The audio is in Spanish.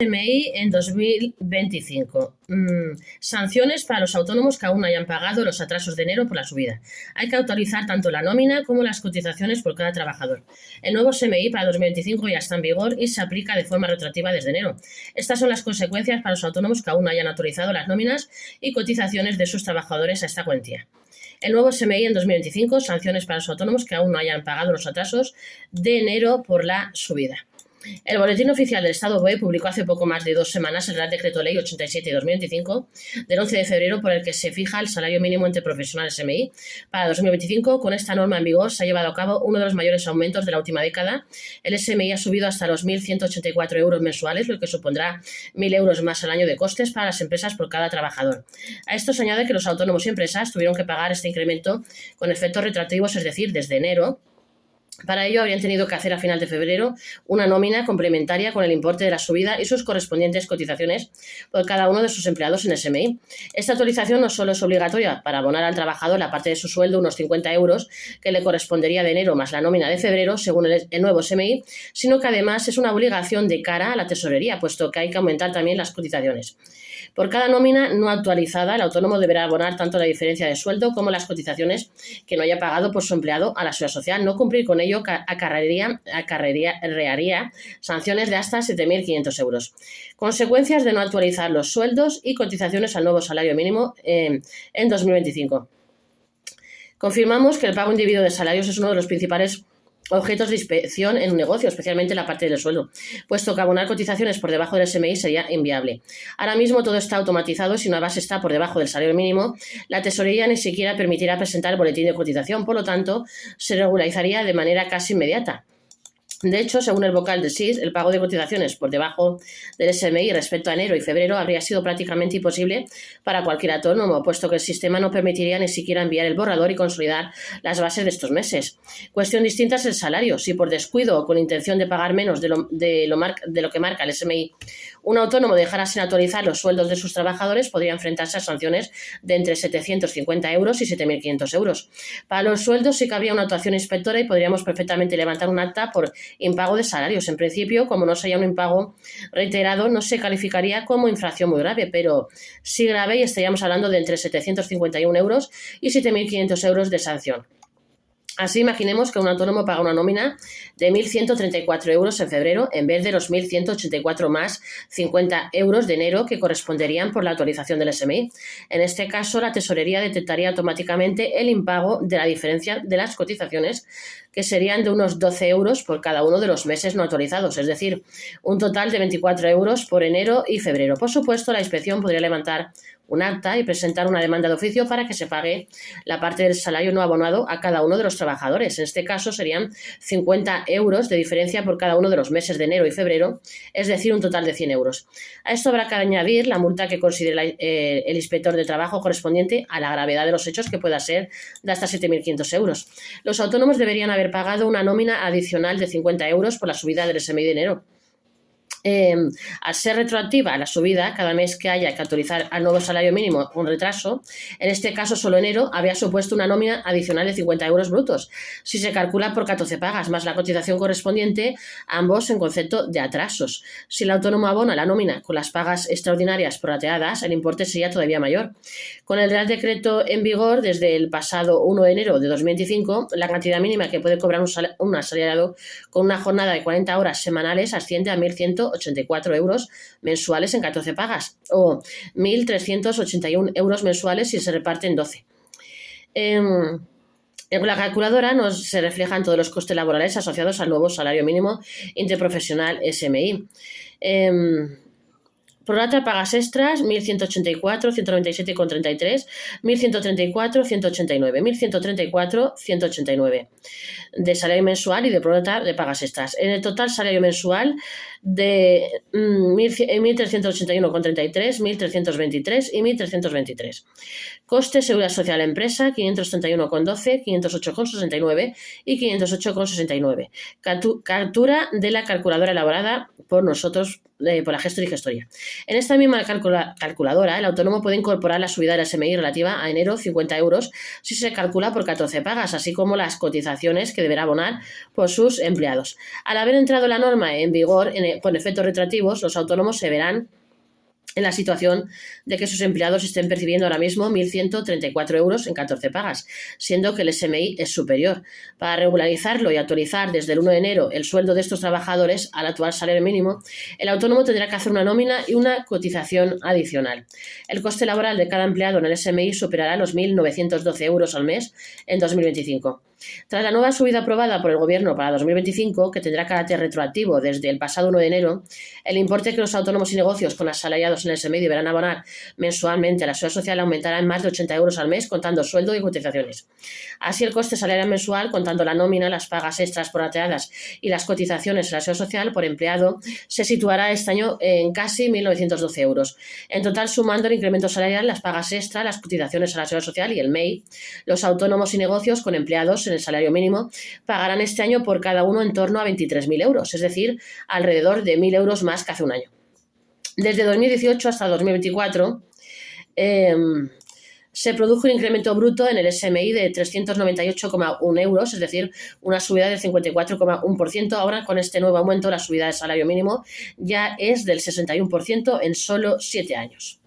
SMI en 2025. Sanciones para los autónomos que aún no hayan pagado los atrasos de enero por la subida. Hay que autorizar tanto la nómina como las cotizaciones por cada trabajador. El nuevo SMI para 2025 ya está en vigor y se aplica de forma retroactiva desde enero. Estas son las consecuencias para los autónomos que aún no hayan autorizado las nóminas y cotizaciones de sus trabajadores a esta cuantía. El nuevo SMI en 2025, sanciones para los autónomos que aún no hayan pagado los atrasos de enero por la subida. El Boletín Oficial del Estado BOE publicó hace poco más de 2 semanas el Real Decreto Ley 87/2025 del 11 de febrero por el que se fija el salario mínimo interprofesional SMI para 2025. Con esta norma en vigor se ha llevado a cabo uno de los mayores aumentos de la última década. El SMI ha subido hasta los 1.184 euros mensuales, lo que supondrá 1.000 euros más al año de costes para las empresas por cada trabajador. A esto se añade que los autónomos y empresas tuvieron que pagar este incremento con efectos retroactivos, es decir, desde enero. Para ello habrían tenido que hacer a final de febrero una nómina complementaria con el importe de la subida y sus correspondientes cotizaciones por cada uno de sus empleados en SMI. Esta actualización no solo es obligatoria para abonar al trabajador la parte de su sueldo, unos 50 euros, que le correspondería de enero más la nómina de febrero, según el nuevo SMI, sino que además es una obligación de cara a la tesorería, puesto que hay que aumentar también las cotizaciones. Por cada nómina no actualizada, el autónomo deberá abonar tanto la diferencia de sueldo como las cotizaciones que no haya pagado por su empleado a la Seguridad Social. No cumplir con ello acarrearía sanciones de hasta 7.500 euros. Consecuencias de no actualizar los sueldos y cotizaciones al nuevo salario mínimo en 2025. Confirmamos que el pago individuo de salarios es uno de los principales objetos de inspección en un negocio, especialmente la parte del sueldo, puesto que abonar cotizaciones por debajo del SMI sería inviable. Ahora mismo todo está automatizado y si una base está por debajo del salario mínimo, la tesorería ni siquiera permitirá presentar el boletín de cotización, por lo tanto, se regularizaría de manera casi inmediata. De hecho, según el vocal de SIS, el pago de cotizaciones por debajo del SMI respecto a enero y febrero habría sido prácticamente imposible para cualquier autónomo, puesto que el sistema no permitiría ni siquiera enviar el borrador y consolidar las bases de estos meses. Cuestión distinta es el salario. Si por descuido o con intención de pagar menos de lo que marca el SMI, un autónomo dejara sin actualizar los sueldos de sus trabajadores, podría enfrentarse a sanciones de entre 750 euros y 7.500 euros. Para los sueldos sí que habría una actuación inspectora y podríamos perfectamente levantar un acta por impago de salarios. En principio, como no sería un impago reiterado, no se calificaría como infracción muy grave, pero sí grave y estaríamos hablando de entre 751 euros y 7.500 euros de sanción. Así, imaginemos que un autónomo paga una nómina de 1.134 euros en febrero en vez de los 1.184 más 50 euros de enero que corresponderían por la actualización del SMI. En este caso, la tesorería detectaría automáticamente el impago de la diferencia de las cotizaciones, que serían de unos 12 euros por cada uno de los meses no actualizados, es decir, un total de 24 euros por enero y febrero. Por supuesto, la inspección podría levantar un acta y presentar una demanda de oficio para que se pague la parte del salario no abonado a cada uno de los trabajadores. En este caso serían 50 euros de diferencia por cada uno de los meses de enero y febrero, es decir, un total de 100 euros. A esto habrá que añadir la multa que considere el inspector de trabajo correspondiente a la gravedad de los hechos, que pueda ser de hasta 7.500 euros. Los autónomos deberían haber pagado una nómina adicional de 50 euros por la subida del SMI de enero. Al ser retroactiva la subida, cada mes que haya que actualizar al nuevo salario mínimo con retraso, en este caso solo enero, habría supuesto una nómina adicional de 50 euros brutos, si se calcula por 14 pagas, más la cotización correspondiente, ambos en concepto de atrasos. Si el autónomo abona la nómina con las pagas extraordinarias prorrateadas, el importe sería todavía mayor. Con el Real Decreto en vigor desde el pasado 1 de enero de 2025, la cantidad mínima que puede cobrar un asalariado con una jornada de 40 horas semanales asciende a 1.184 euros mensuales en 14 pagas o 1.381 euros mensuales si se reparten 12. En la calculadora se reflejan todos los costes laborales asociados al nuevo salario mínimo interprofesional SMI. Prorrata pagas extras, 1.184, 197,33, 1.134, 189, 1.134, 189 de salario mensual y de prorrata de pagas extras. En el total salario mensual de 1.381,33, 1.323 y 1.323. Coste Seguridad Social Empresa, 531,12, 508,69 y 508,69. Captura de la calculadora elaborada por nosotros, por la Gestor y Gestoría. En esta misma calculadora, el autónomo puede incorporar la subida del SMI relativa a enero, 50 euros, si se calcula por 14 pagas, así como las cotizaciones que deberá abonar por sus empleados. Al haber entrado la norma en vigor en con efectos retroactivos, los autónomos se verán en la situación de que sus empleados estén percibiendo ahora mismo 1.134 euros en 14 pagas, siendo que el SMI es superior. Para regularizarlo y actualizar desde el 1 de enero el sueldo de estos trabajadores al actual salario mínimo, el autónomo tendrá que hacer una nómina y una cotización adicional. El coste laboral de cada empleado en el SMI superará los 1.912 euros al mes en 2025. Tras la nueva subida aprobada por el Gobierno para 2025, que tendrá carácter retroactivo desde el pasado 1 de enero, el importe que los autónomos y negocios con asalariados en el SMI deberán abonar mensualmente a la Seguridad Social aumentará en más de 80 euros al mes contando sueldo y cotizaciones. Así, el coste salarial mensual, contando la nómina, las pagas extras prorateadas y las cotizaciones a la Seguridad Social por empleado, se situará este año en casi 1.912 euros. En total, sumando el incremento salarial, las pagas extras, las cotizaciones a la Seguridad Social y el MEI, los autónomos y negocios con empleados en el salario mínimo pagarán este año por cada uno en torno a 23.000 euros, es decir, alrededor de 1.000 euros más que hace un año. Desde 2018 hasta 2024 se produjo un incremento bruto en el SMI de 398,1 euros, es decir, una subida del 54,1%. Ahora, con este nuevo aumento, la subida del salario mínimo ya es del 61% en solo 7 años.